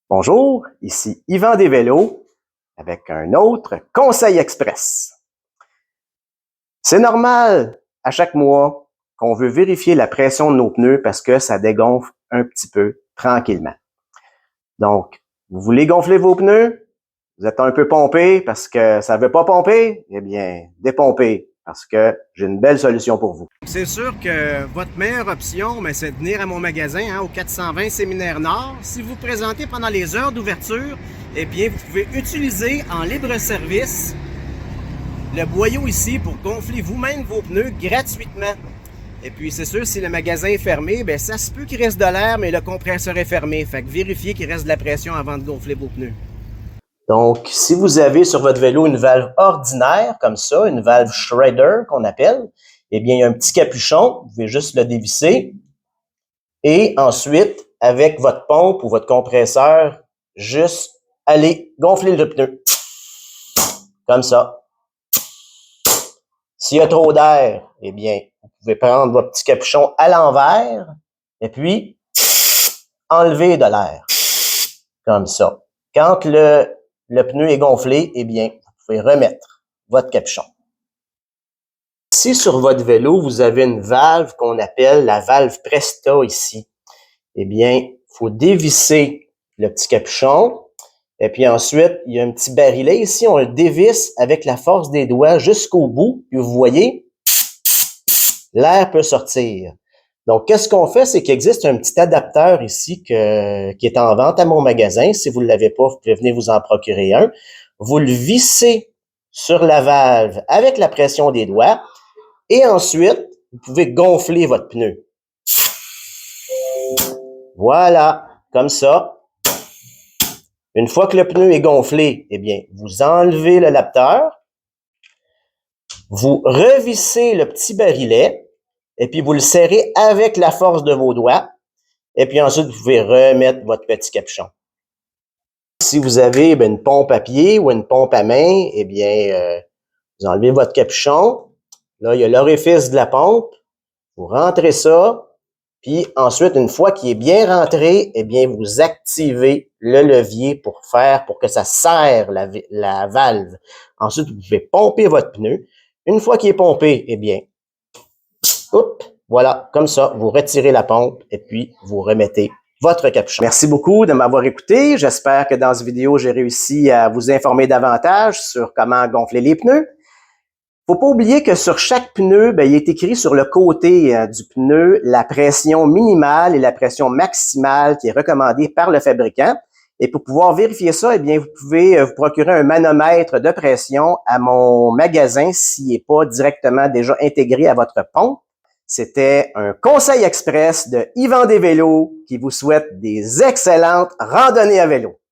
Bonjour, ici Yvan des Vélos avec un autre Conseil Express. C'est normal à chaque mois qu'on veut vérifier la pression de nos pneus parce que ça dégonfle un petit peu tranquillement. Donc, vous voulez gonfler vos pneus? Vous êtes un peu pompé parce que ça ne veut pas pomper? Eh bien, dépompez parce que j'ai une belle solution pour vous. C'est sûr que votre meilleure option, c'est de venir à mon magasin au 420 Séminaire Nord. Si vous vous présentez pendant les heures d'ouverture, eh bien, vous pouvez utiliser en libre service le boyau ici pour gonfler vous-même vos pneus gratuitement. Et puis, c'est sûr, si le magasin est fermé, ça se peut qu'il reste de l'air, mais le compresseur est fermé. Fait que vérifiez qu'il reste de la pression avant de gonfler vos pneus. Donc, si vous avez sur votre vélo une valve ordinaire, comme ça, une valve shredder qu'on appelle, eh bien, il y a un petit capuchon, vous pouvez juste le dévisser. Et ensuite, avec votre pompe ou votre compresseur, juste aller gonfler le pneu. Comme ça. S'il y a trop d'air, eh bien, vous pouvez prendre votre petit capuchon à l'envers et puis enlever de l'air. Comme ça. Quand le pneu est gonflé, eh bien, vous pouvez remettre votre capuchon. Si sur votre vélo, vous avez une valve qu'on appelle la valve Presta ici, eh bien, il faut dévisser le petit capuchon. Et puis ensuite, il y a un petit barillet ici, on le dévisse avec la force des doigts jusqu'au bout. Puis vous voyez, l'air peut sortir. Donc, qu'est-ce qu'on fait? C'est qu'il existe un petit adapteur ici qui est en vente à mon magasin. Si vous ne l'avez pas, vous pouvez venir vous en procurer un. Vous le vissez sur la valve avec la pression des doigts. Et ensuite, vous pouvez gonfler votre pneu. Voilà, comme ça. Une fois que le pneu est gonflé, eh bien, vous enlevez le lapteur. Vous revissez le petit barillet. Et puis, vous le serrez avec la force de vos doigts. Et puis ensuite, vous pouvez remettre votre petit capuchon. Si vous avez une pompe à pied ou une pompe à main, eh bien, vous enlevez votre capuchon. Là, il y a l'orifice de la pompe. Vous rentrez ça. Puis ensuite, une fois qu'il est bien rentré, eh bien, vous activez le levier pour que ça serre la valve. Ensuite, vous pouvez pomper votre pneu. Une fois qu'il est pompé, eh bien, voilà, comme ça, vous retirez la pompe et puis vous remettez votre capuchon. Merci beaucoup de m'avoir écouté. J'espère que dans cette vidéo, j'ai réussi à vous informer davantage sur comment gonfler les pneus. Faut pas oublier que sur chaque pneu, il est écrit sur le côté du pneu la pression minimale et la pression maximale qui est recommandée par le fabricant. Et pour pouvoir vérifier ça, eh bien, vous pouvez vous procurer un manomètre de pression à mon magasin s'il n'est pas directement déjà intégré à votre pompe. C'était un conseil express de Yvan des Vélos qui vous souhaite des excellentes randonnées à vélo.